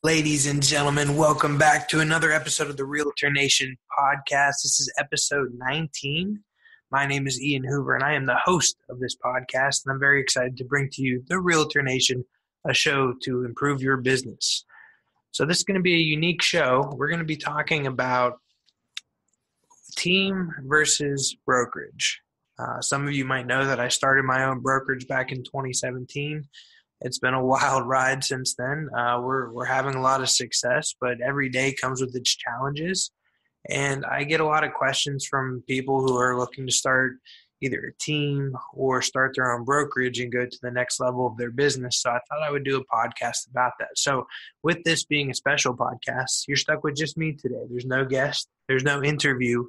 Ladies and gentlemen, welcome back to another episode of the Realtor Nation Podcast. This is episode 19. My name is Ian Hoover, and I am the host of this podcast, and I'm very excited to bring to you the Realtor Nation, a show to improve your business. So this is going to be a unique show. We're going to be talking about team versus brokerage. Some of you might know that I started my own brokerage back in 2017. It's been a wild ride since then. We're having a lot of success, but every day comes with its challenges. And I get a lot of questions from people who are looking to start either a team or start their own brokerage and go to the next level of their business. So I thought I would do a podcast about that. So with this being a special podcast, you're stuck with just me today. There's no guest. There's no interview.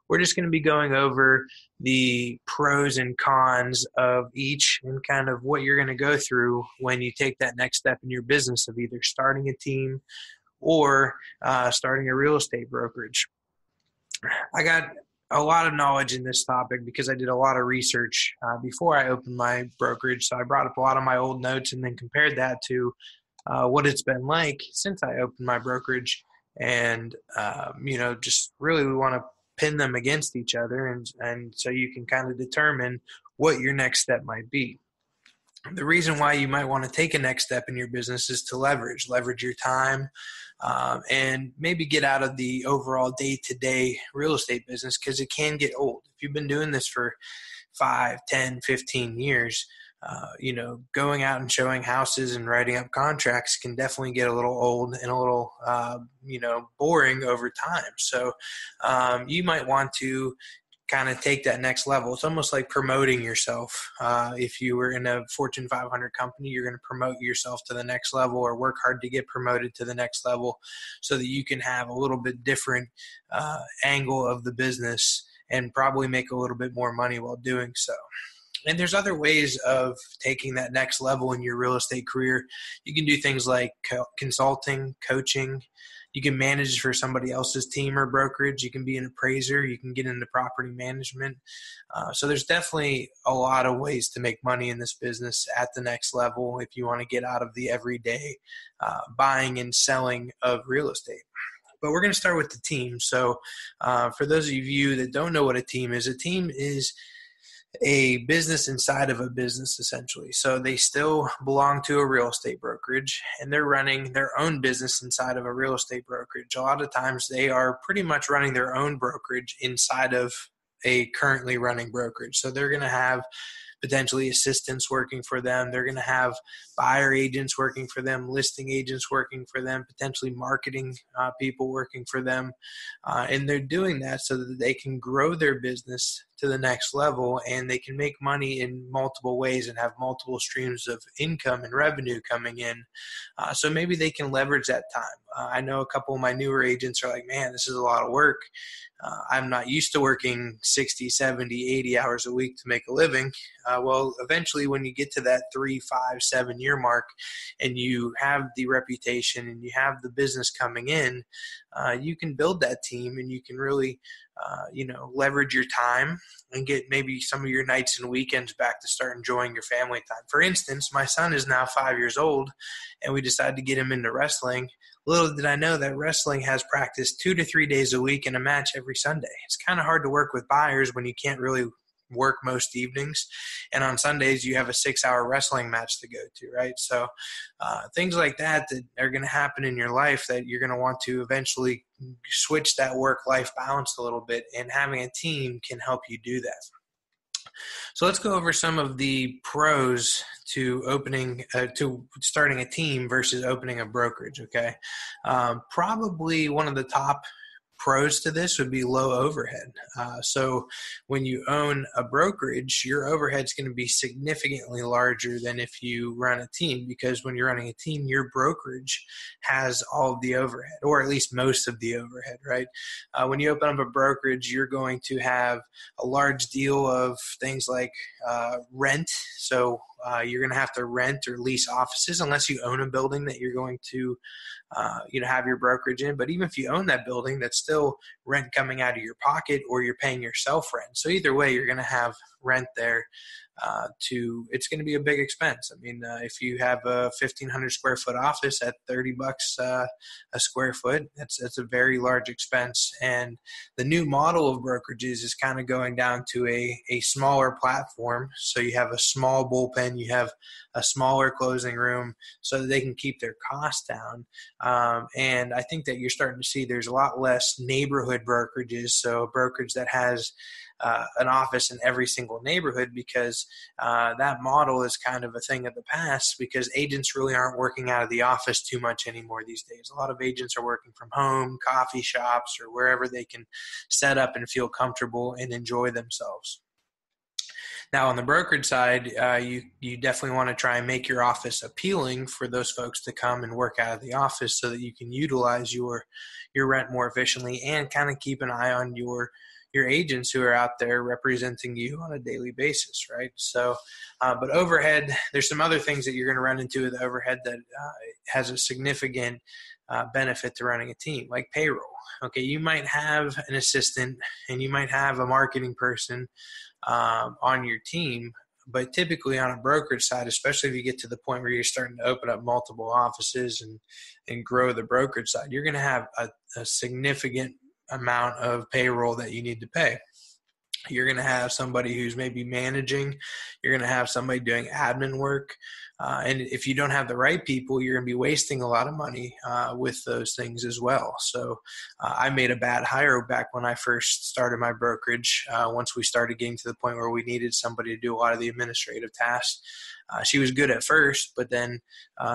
We're just going to be going over the pros and cons of each and kind of what you're going to go through when you take that next step in your business of either starting a team or starting a real estate brokerage. I got a lot of knowledge in this topic because I did a lot of research before I opened my brokerage. So I brought up a lot of my old notes and then compared that to what it's been like since I opened my brokerage. And, just really we want to pin them against each other, and so you can kind of determine what your next step might be. The reason why you might want to take a next step in your business is to leverage your time, and maybe get out of the overall day-to-day real estate business because it can get old. If you've been doing this for 5, 10, 15 years, going out and showing houses and writing up contracts can definitely get a little old and a little, boring over time. So you might want to kind of take that next level. It's almost like promoting yourself. If you were in a Fortune 500 company, you're going to promote yourself to the next level or work hard to get promoted to the next level so that you can have a little bit different angle of the business and probably make a little bit more money while doing so. And there's other ways of taking that next level in your real estate career. You can do things like consulting, coaching. You can manage for somebody else's team or brokerage. You can be an appraiser. You can get into property management. So there's definitely a lot of ways to make money in this business at the next level if you want to get out of the everyday buying and selling of real estate. But we're going to start with the team. So for those of you that don't know what a team is a business inside of a business, essentially. So they still belong to a real estate brokerage, and they're running their own business inside of a real estate brokerage. A lot of times they are pretty much running their own brokerage inside of a currently running brokerage. So they're going to have potentially assistants working for them. They're going to have buyer agents working for them, listing agents working for them, potentially marketing people working for them. And they're doing that so that they can grow their business to the next level, and they can make money in multiple ways and have multiple streams of income and revenue coming in. So maybe they can leverage that time. I know a couple of my newer agents are like, man, this is a lot of work. I'm not used to working 60, 70, 80 hours a week to make a living. Well, eventually when you get to that 3, 5, 7 year mark and you have the reputation and you have the business coming in, you can build that team and you can really, leverage your time and get maybe some of your nights and weekends back to start enjoying your family time. For instance, my son is now 5 years old and we decided to get him into wrestling. Little did I know that wrestling has practice 2 to 3 days a week and a match every Sunday. It's kind of hard to work with buyers when you can't really work most evenings. And on Sundays, you have a 6-hour wrestling match to go to, right? So things like that are going to happen in your life that you're going to want to eventually switch that work-life balance a little bit. And having a team can help you do that. So let's go over some of the pros to starting a team versus opening a brokerage. Okay. Probably one of the top pros to this would be low overhead. So when you own a brokerage, your overhead is going to be significantly larger than if you run a team, because when you're running a team, your brokerage has all of the overhead, or at least most of the overhead, right? When you open up a brokerage, you're going to have a large deal of things like rent. So you're going to have to rent or lease offices unless you own a building that you're going to have your brokerage in. But even if you own that building, that's still rent coming out of your pocket, or you're paying yourself rent. So either way, you're going to have rent there, it's going to be a big expense. I mean, if you have a 1,500 square foot office at $30 a square foot, that's a very large expense. And the new model of brokerages is kind of going down to a smaller platform. So you have a small bullpen, you have a smaller closing room so that they can keep their costs down. And I think that you're starting to see there's a lot less neighborhood brokerages. So a brokerage that has an office in every single neighborhood, because that model is kind of a thing of the past, because agents really aren't working out of the office too much anymore these days. A lot of agents are working from home, coffee shops, or wherever they can set up and feel comfortable and enjoy themselves. Now, on the brokerage side, you definitely want to try and make your office appealing for those folks to come and work out of the office so that you can utilize your rent more efficiently and kind of keep an eye on your agents who are out there representing you on a daily basis, right? So, but overhead, there's some other things that you're going to run into with overhead that has a significant benefit to running a team, like payroll. Okay, you might have an assistant and you might have a marketing person on your team, but typically on a brokerage side, especially if you get to the point where you're starting to open up multiple offices and grow the brokerage side, you're going to have a significant amount of payroll that you need to pay. You're going to have somebody who's maybe managing. You're going to have somebody doing admin work. And if you don't have the right people, you're going to be wasting a lot of money with those things as well. So I made a bad hire back when I first started my brokerage. Once we started getting to the point where we needed somebody to do a lot of the administrative tasks. She was good at first, but then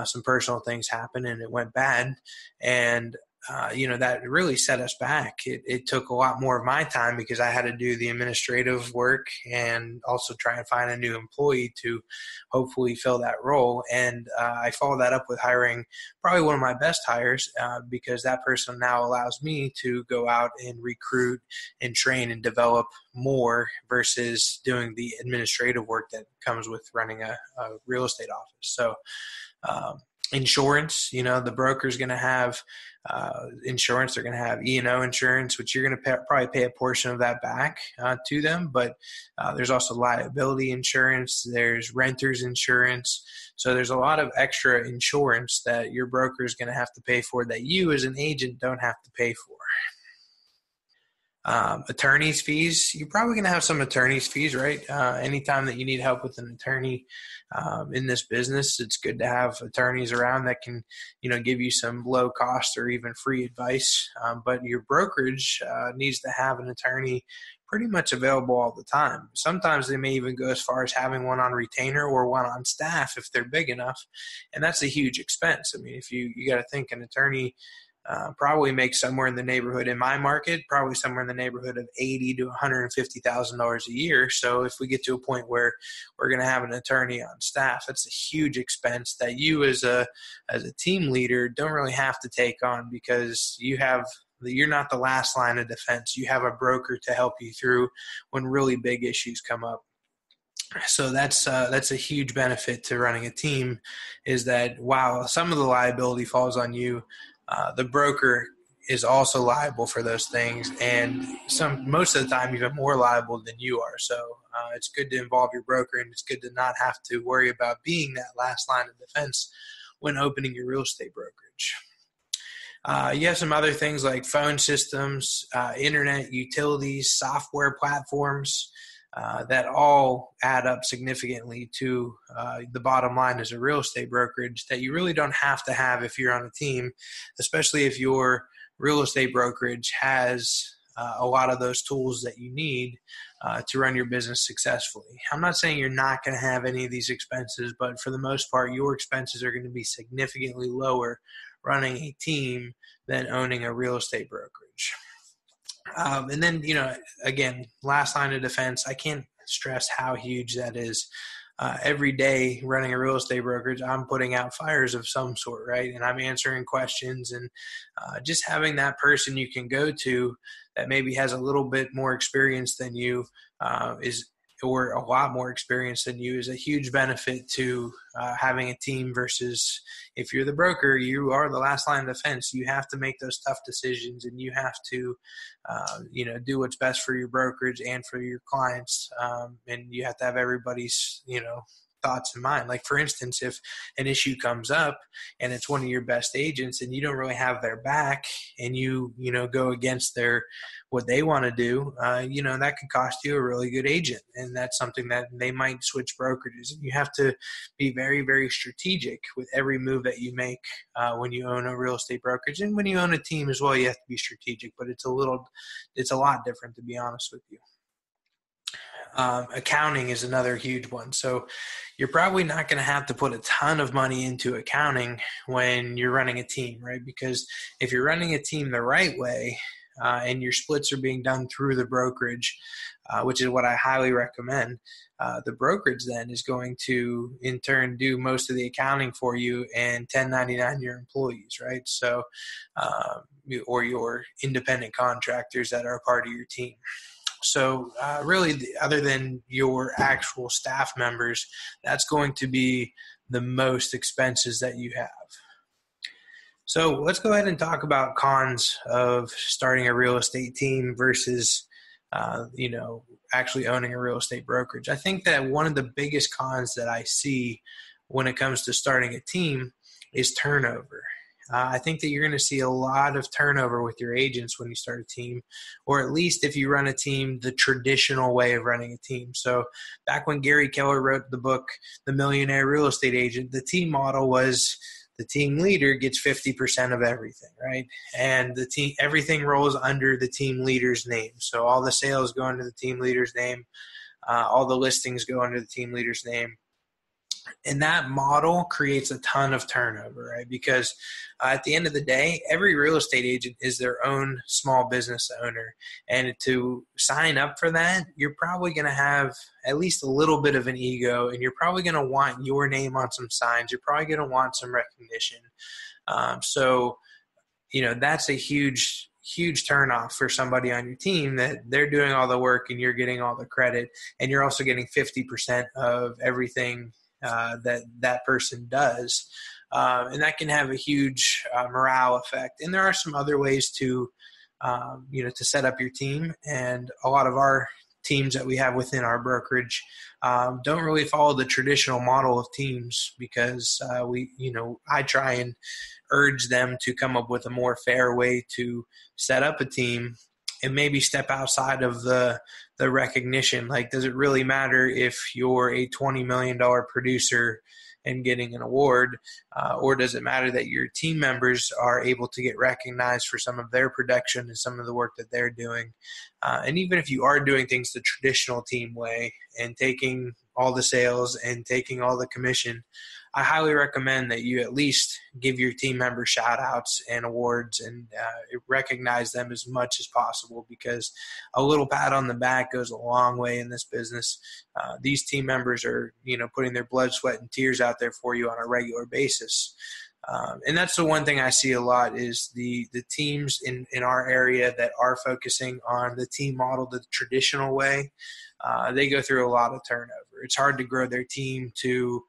some personal things happened and it went bad. And that really set us back. It took a lot more of my time because I had to do the administrative work and also try and find a new employee to hopefully fill that role. And I followed that up with hiring probably one of my best hires because that person now allows me to go out and recruit and train and develop more versus doing the administrative work that comes with running a real estate office. So, insurance, the broker's going to have insurance. They're going to have E&O insurance, which you're going to probably pay a portion of that back to them. But there's also liability insurance. There's renter's insurance. So there's a lot of extra insurance that your broker is going to have to pay for that you as an agent don't have to pay for. Attorney's fees, you're probably going to have some attorney's fees, right? Anytime that you need help with an attorney in this business, it's good to have attorneys around that can, give you some low cost or even free advice. But your brokerage needs to have an attorney pretty much available all the time. Sometimes they may even go as far as having one on retainer or one on staff if they're big enough. And that's a huge expense. I mean, if you got to think an attorney probably makes somewhere in the neighborhood in my market, probably somewhere in the neighborhood of $80,000 to $150,000 a year. So if we get to a point where we're going to have an attorney on staff, that's a huge expense that you as a team leader don't really have to take on because you're not the last line of defense. You have a broker to help you through when really big issues come up. So that's a huge benefit to running a team, is that while some of the liability falls on you, the broker is also liable for those things, and most of the time even more liable than you are. So it's good to involve your broker, and it's good to not have to worry about being that last line of defense when opening your real estate brokerage. You have some other things like phone systems, internet, utilities, software platforms that all add up significantly to the bottom line as a real estate brokerage that you really don't have to have if you're on a team, especially if your real estate brokerage has a lot of those tools that you need to run your business successfully. I'm not saying you're not going to have any of these expenses, but for the most part, your expenses are going to be significantly lower running a team than owning a real estate brokerage. And then, again, last line of defense, I can't stress how huge that is. Every day running a real estate brokerage, I'm putting out fires of some sort, right? And I'm answering questions, and just having that person you can go to that maybe has a little bit more experience than you is or a lot more experience than you is a huge benefit to having a team versus if you're the broker, you are the last line of defense. You have to make those tough decisions, and you have to, do what's best for your brokerage and for your clients. And you have to have everybody's, thoughts in mind. Like, for instance, if an issue comes up and it's one of your best agents and you don't really have their back, and you go against what they want to do, that could cost you a really good agent. And that's something that they might switch brokerages. And you have to be very, very strategic with every move that you make when you own a real estate brokerage. And when you own a team as well, you have to be strategic, but it's a lot different, to be honest with you. Accounting is another huge one. So you're probably not going to have to put a ton of money into accounting when you're running a team, right? Because if you're running a team the right way, and your splits are being done through the brokerage, which is what I highly recommend, the brokerage then is going to, in turn, do most of the accounting for you and 1099 your employees, right? So, or your independent contractors that are a part of your team. So really, other than your actual staff members, that's going to be the most expenses that you have. So let's go ahead and talk about cons of starting a real estate team versus, actually owning a real estate brokerage. I think that one of the biggest cons that I see when it comes to starting a team is turnover. I think that you're going to see a lot of turnover with your agents when you start a team, or at least if you run a team the traditional way of running a team. So back when Gary Keller wrote the book, The Millionaire Real Estate Agent, the team model was the team leader gets 50% of everything, right? And everything rolls under the team leader's name. So all the sales go under the team leader's name. All the listings go under the team leader's name. And that model creates a ton of turnover, right? Because at the end of the day, every real estate agent is their own small business owner. And to sign up for that, you're probably going to have at least a little bit of an ego, and you're probably going to want your name on some signs. You're probably going to want some recognition. That's a huge turnoff for somebody on your team, that they're doing all the work and you're getting all the credit, and you're also getting 50% of everything that person does. And that can have a huge morale effect. And there are some other ways to set up your team. And a lot of our teams that we have within our brokerage don't really follow the traditional model of teams, because I try and urge them to come up with a more fair way to set up a team and maybe step outside of the recognition. Like, does it really matter if you're a $20 million producer and getting an award, or does it matter that your team members are able to get recognized for some of their production and some of the work that they're doing? And even if you are doing things the traditional team way and taking all the sales and taking all the commission, I highly recommend that you at least give your team members shout outs and awards and recognize them as much as possible, because a little pat on the back goes a long way in this business. These team members are, putting their blood, sweat, and tears out there for you on a regular basis. And that's the one thing I see a lot is the teams in our area that are focusing on the team model the traditional way. They go through a lot of turnover. It's hard to grow their team to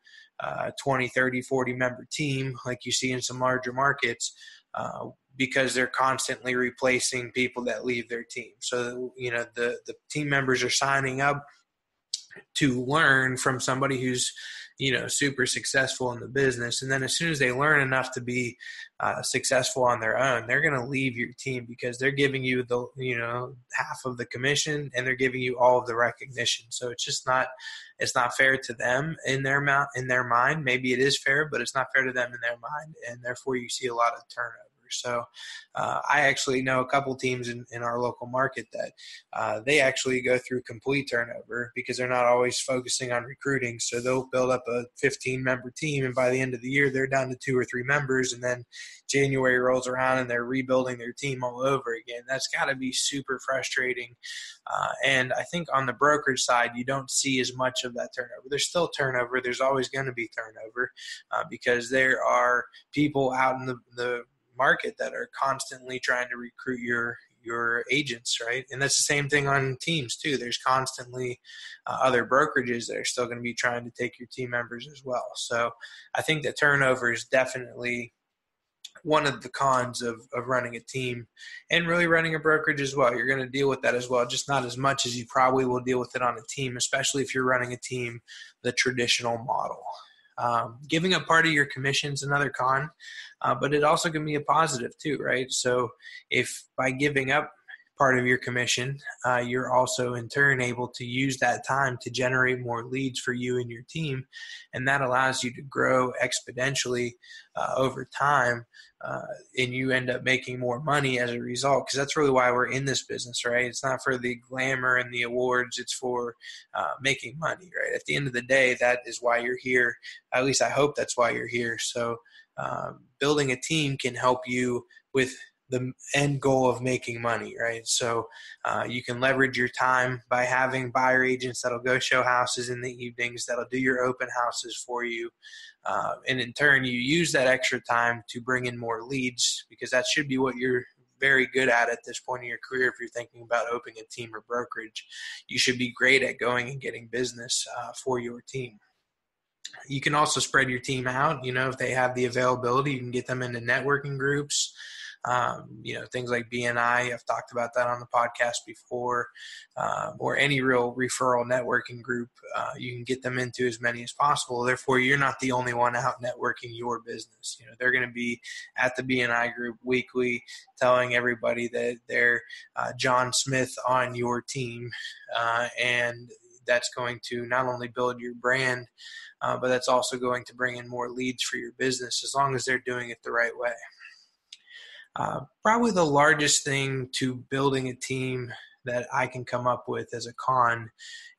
20, 30, 40 member team like you see in some larger markets, because they're constantly replacing people that leave their team. So, the team members are signing up to learn from somebody who's, super successful in the business. And then as soon as they learn enough to be successful on their own, they're going to leave your team, because they're giving you half of the commission, and they're giving you all of the recognition. So it's not fair to them in their mind. Maybe it is fair, but it's not fair to them in their mind. And therefore you see a lot of turnover. So I actually know a couple teams in our local market that they actually go through complete turnover, because they're not always focusing on recruiting. So they'll build up a 15-member team, and by the end of the year, they're down to 2 or 3 members. And then January rolls around and they're rebuilding their team all over again. That's got to be super frustrating. And I think on the brokerage side, you don't see as much of that turnover. There's still turnover. There's always going to be turnover because there are people out in the market that are constantly trying to recruit your agents, right? And that's the same thing on teams too. There's constantly other brokerages that are still going to be trying to take your team members as well. So I think that turnover is definitely one of the cons of running a team and really running a brokerage as well. You're going to deal with that as well, just not as much as you probably will deal with it on a team, especially if you're running a team the traditional model. Giving up part of your commission is another con, but it also can be a positive too, right? So if by giving up part of your commission, you're also in turn able to use that time to generate more leads for you and your team, and that allows you to grow exponentially over time, and you end up making more money as a result, because that's really why we're in this business, right? It's not for the glamour and the awards, it's for making money, right? At the end of the day, that is why you're here. At least I hope that's why you're here. So building a team can help you with the end goal of making money, right? So you can leverage your time by having buyer agents that'll go show houses in the evenings, that'll do your open houses for you. And in turn, you use that extra time to bring in more leads, because that should be what you're very good at this point in your career. If you're thinking about opening a team or brokerage, you should be great at going and getting business for your team. You can also spread your team out. If they have the availability, you can get them into networking groups. Things like BNI, I've talked about that on the podcast before, or any real referral networking group, you can get them into as many as possible. Therefore, you're not the only one out networking your business. They're going to be at the BNI group weekly telling everybody that they're John Smith on your team, and that's going to not only build your brand, but that's also going to bring in more leads for your business, as long as they're doing it the right way. Probably the largest thing to building a team that I can come up with as a con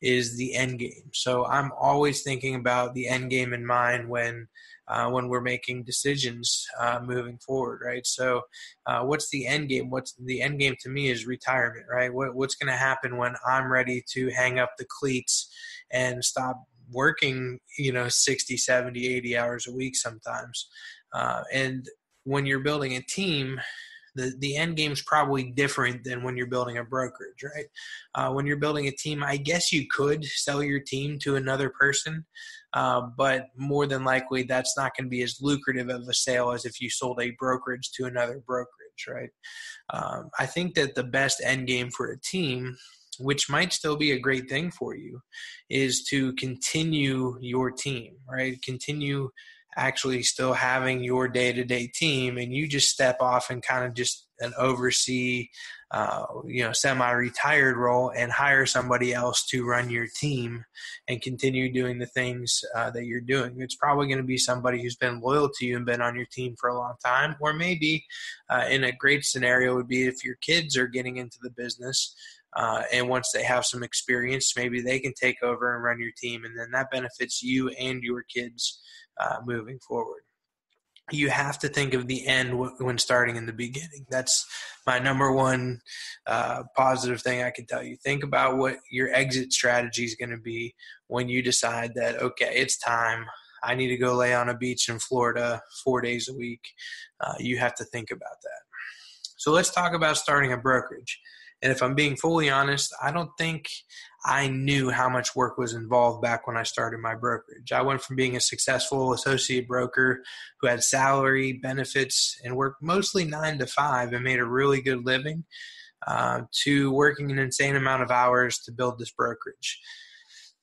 is the end game. So I'm always thinking about the end game in mind when we're making decisions moving forward, right? So what's the end game? What's the end game to me is retirement, right? What's going to happen when I'm ready to hang up the cleats and stop working, 60, 70, 80 hours a week sometimes. And when you're building a team, the end game is probably different than when you're building a brokerage, right? When you're building a team, I guess you could sell your team to another person, but more than likely that's not going to be as lucrative of a sale as if you sold a brokerage to another brokerage, right? I think that the best end game for a team, which might still be a great thing for you, is to continue your team, right? Continue actually still having your day-to-day team, and you just step off and kind of just an oversee, semi-retired role, and hire somebody else to run your team and continue doing the things that you're doing. It's probably going to be somebody who's been loyal to you and been on your team for a long time, or maybe in a great scenario would be if your kids are getting into the business, and once they have some experience, maybe they can take over and run your team, and then that benefits you and your kids moving forward. You have to think of the end when starting in the beginning. That's my number one positive thing I can tell you. Think about what your exit strategy is going to be when you decide that, okay, it's time. I need to go lay on a beach in Florida 4 days a week. You have to think about that. So let's talk about starting a brokerage. And if I'm being fully honest, I don't think I knew how much work was involved back when I started my brokerage. I went from being a successful associate broker who had salary, benefits, and worked mostly 9 to 5 and made a really good living, to working an insane amount of hours to build this brokerage.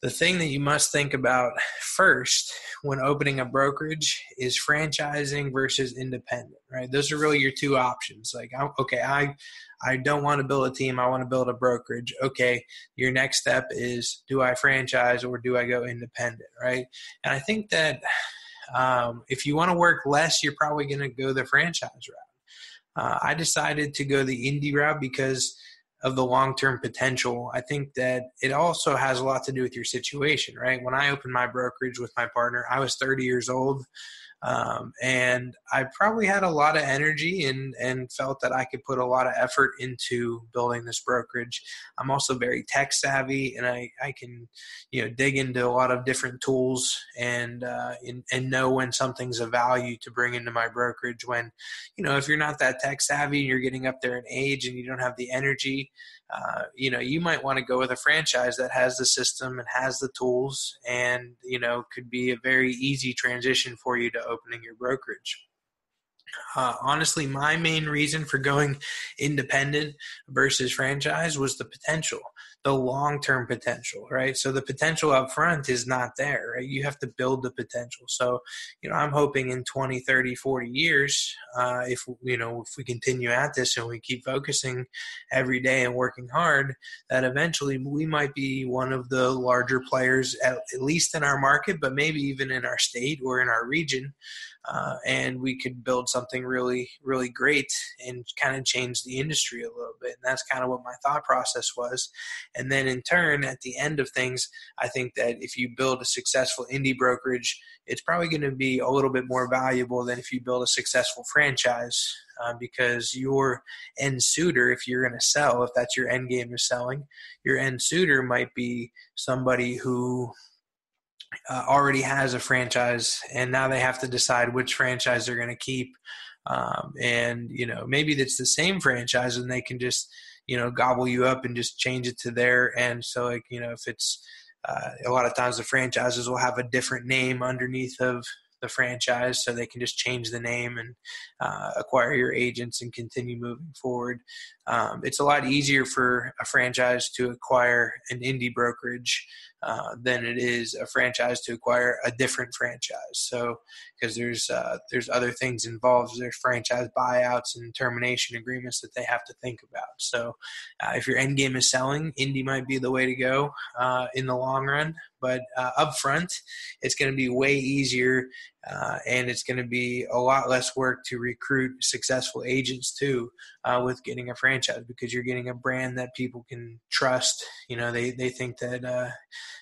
The thing that you must think about first when opening a brokerage is franchising versus independent, right? Those are really your two options. Like, I don't want to build a team. I want to build a brokerage. Okay, your next step is, do I franchise or do I go independent, right? And I think that if you want to work less, you're probably going to go the franchise route. I decided to go the indie route because of the long-term potential. I think that it also has a lot to do with your situation, right? When I opened my brokerage with my partner, I was 30 years old. And I probably had a lot of energy and felt that I could put a lot of effort into building this brokerage. I'm also very tech savvy, and I can, dig into a lot of different tools and know when something's of value to bring into my brokerage. When, if you're not that tech savvy, you're getting up there in age and you don't have the energy, you might want to go with a franchise that has the system and has the tools and, could be a very easy transition for you to opening your brokerage. Honestly, my main reason for going independent versus franchise was the potential, the long-term potential, right? So the potential up front is not there, right? You have to build the potential. So, I'm hoping in 20, 30, 40 years, if we continue at this and we keep focusing every day and working hard, that eventually we might be one of the larger players, at least in our market, but maybe even in our state or in our region. And we could build something really, really great and kind of change the industry a little bit. And that's kind of what my thought process was. And then in turn, at the end of things, I think that if you build a successful indie brokerage, it's probably going to be a little bit more valuable than if you build a successful franchise, because your end suitor, if you're going to sell, if that's your end game is selling, your end suitor might be somebody who already has a franchise, and now they have to decide which franchise they're going to keep. And maybe it's the same franchise and they can just, gobble you up and just change it to their end. So if it's a lot of times the franchises will have a different name underneath of the franchise, so they can just change the name and acquire your agents and continue moving forward. It's a lot easier for a franchise to acquire an indie brokerage than it is a franchise to acquire a different franchise. So, because there's other things involved. There's franchise buyouts and termination agreements that they have to think about. So, if your end game is selling, indie might be the way to go in the long run. But up front, it's going to be way easier, and it's going to be a lot less work to recruit successful agents too, with getting a franchise, because you're getting a brand that people can trust. They think that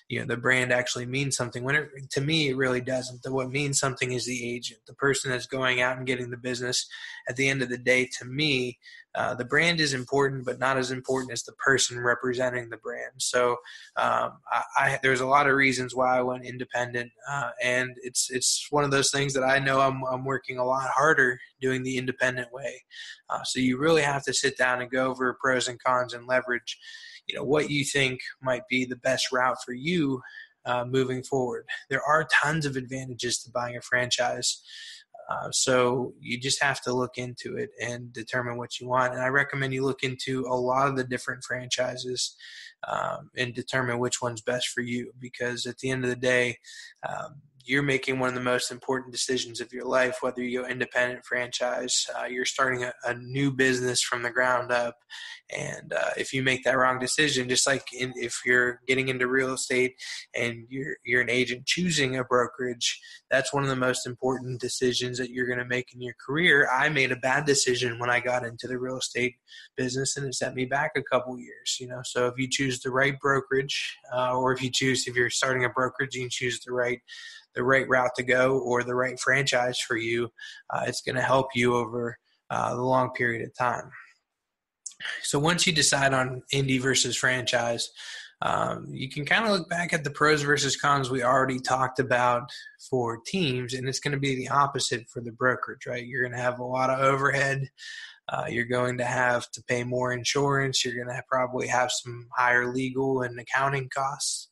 the brand actually means something. To me, it really doesn't. What means something is the agent, the person that's going out and getting the business. At the end of the day, to me, the brand is important, but not as important as the person representing the brand. So there's a lot of reasons why I went independent, and it's one of those things that I know I'm working a lot harder doing the independent way. So you really have to sit down and go over pros and cons and leverage, what you think might be the best route for you moving forward. There are tons of advantages to buying a franchise. So you just have to look into it and determine what you want. And I recommend you look into a lot of the different franchises and determine which one's best for you, because at the end of the day, you're making one of the most important decisions of your life, whether you go independent, franchise, you're starting a new business from the ground up. And if you make that wrong decision, just like if you're getting into real estate and you're an agent choosing a brokerage, that's one of the most important decisions that you're going to make in your career. I made a bad decision when I got into the real estate business, and it set me back a couple years. So if you choose the right brokerage, or if you're starting a brokerage, you can choose the right route to go or the right franchise for you. It's going to help you over the long period of time. So once you decide on indie versus franchise, you can kind of look back at the pros versus cons we already talked about for teams, and it's going to be the opposite for the brokerage, right? You're going to have a lot of overhead. You're going to have to pay more insurance. You're going to probably have some higher legal and accounting costs.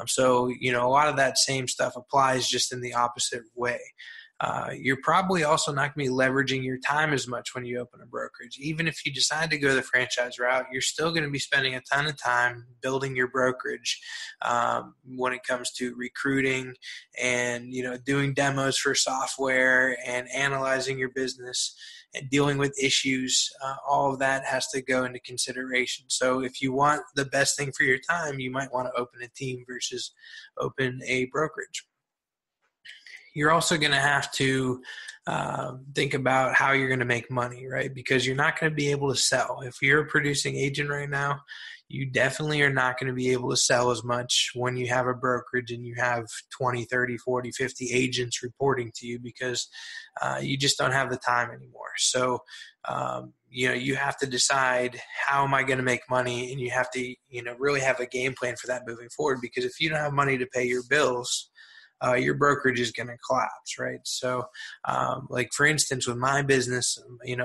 So a lot of that same stuff applies, just in the opposite way. You're probably also not going to be leveraging your time as much when you open a brokerage. Even if you decide to go the franchise route, you're still going to be spending a ton of time building your brokerage when it comes to recruiting and, doing demos for software and analyzing your business and dealing with issues. All of that has to go into consideration. So if you want the best thing for your time, you might want to open a team versus open a brokerage. you're also going to have to think about how you're going to make money, right? Because you're not going to be able to sell. If you're a producing agent right now, you definitely are not going to be able to sell as much when you have a brokerage and you have 20, 30, 40, 50 agents reporting to you, because you just don't have the time anymore. So, you have to decide, how am I going to make money? And you have to, really have a game plan for that moving forward, because if you don't have money to pay your bills, your brokerage is going to collapse, right? So, like for instance, with my business,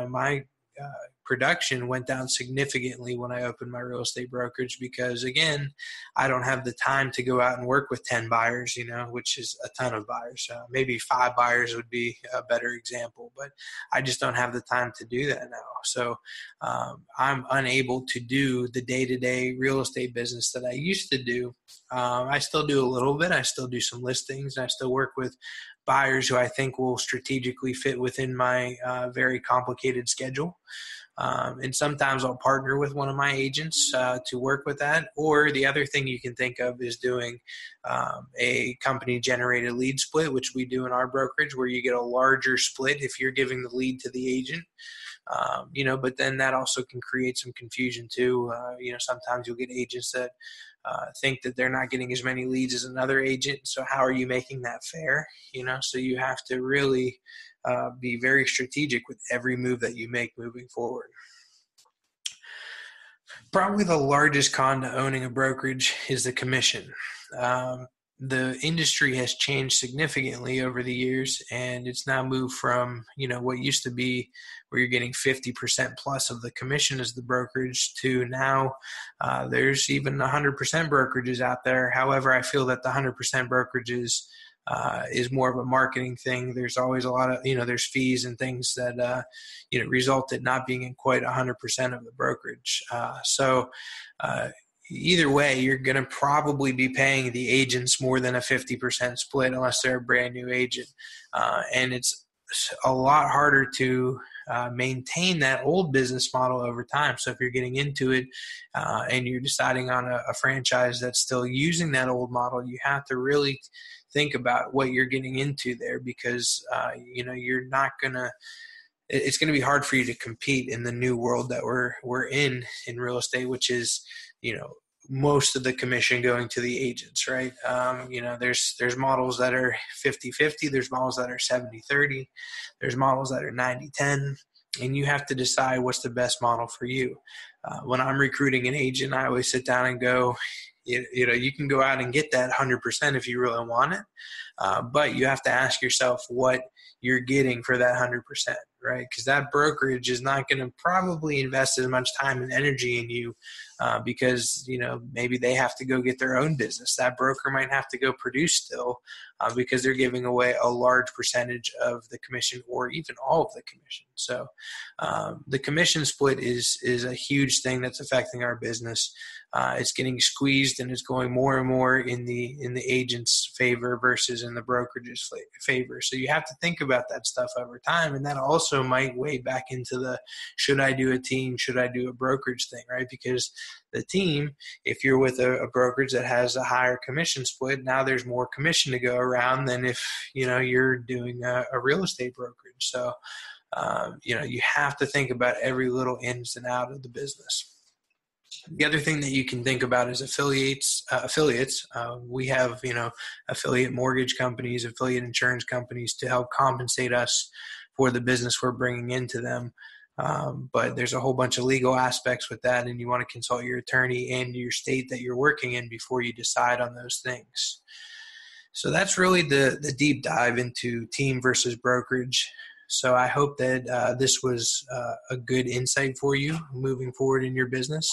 my production went down significantly when I opened my real estate brokerage, because again, I don't have the time to go out and work with 10 buyers, which is a ton of buyers. Maybe 5 buyers would be a better example, but I just don't have the time to do that now. So I'm unable to do the day-to-day real estate business that I used to do. I still do a little bit. I still do some listings. I still work with buyers who I think will strategically fit within my very complicated schedule. And sometimes I'll partner with one of my agents to work with that. Or the other thing you can think of is doing a company-generated lead split, which we do in our brokerage, where you get a larger split if you're giving the lead to the agent. But then that also can create some confusion too. Sometimes you'll get agents that think that they're not getting as many leads as another agent. So how are you making that fair? So you have to really be very strategic with every move that you make moving forward. Probably the largest con to owning a brokerage is the commission. The industry has changed significantly over the years, and it's now moved from, what used to be where you're getting 50% plus of the commission as the brokerage, to now there's even 100% brokerages out there. However, I feel that the 100% brokerages is more of a marketing thing. There's always a lot of, there's fees and things that, result in not being in quite 100% of the brokerage. Either way, you're going to probably be paying the agents more than a 50% split unless they're a brand new agent. And it's a lot harder to maintain that old business model over time. So if you're getting into it and you're deciding on a franchise that's still using that old model, you have to really think about what you're getting into there, because, you're not going to, it's going to be hard for you to compete in the new world that we're in real estate, which is, most of the commission going to the agents, right? There's models that are 50-50. There's models that are 70-30. There's models that are 90-10. And you have to decide what's the best model for you. When I'm recruiting an agent, I always sit down and go, you can go out and get that 100% if you really want it. But you have to ask yourself what you're getting for that 100%, right? Because that brokerage is not going to probably invest as much time and energy in you because, maybe they have to go get their own business. That broker might have to go produce still because they're giving away a large percentage of the commission, or even all of the commission. So the commission split is a huge thing that's affecting our business. It's getting squeezed, and it's going more and more in the agent's favor versus in the brokerage's favor. So you have to think about that stuff over time, and that also might weigh back into the, should I do a team, should I do a brokerage thing, right? Because the team, if you're with a brokerage that has a higher commission split, now there's more commission to go around than if you're doing a real estate brokerage. So you have to think about every little ins and out of the business. The other thing that you can think about is affiliates. We have, affiliate mortgage companies, affiliate insurance companies to help compensate us for the business we're bringing into them. But there's a whole bunch of legal aspects with that, and you want to consult your attorney and your state that you're working in before you decide on those things. So that's really the deep dive into team versus brokerage. So I hope that this was a good insight for you moving forward in your business.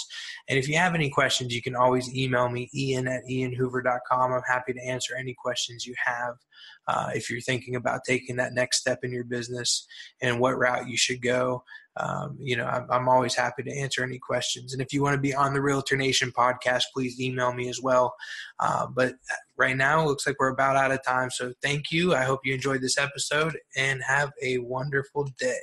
And if you have any questions, you can always email me, ian@ianhoover.com. I'm happy to answer any questions you have if you're thinking about taking that next step in your business and what route you should go. I'm always happy to answer any questions. And if you want to be on the Realtor Nation podcast, please email me as well. But right now, it looks like we're about out of time. So thank you. I hope you enjoyed this episode, and have a wonderful day.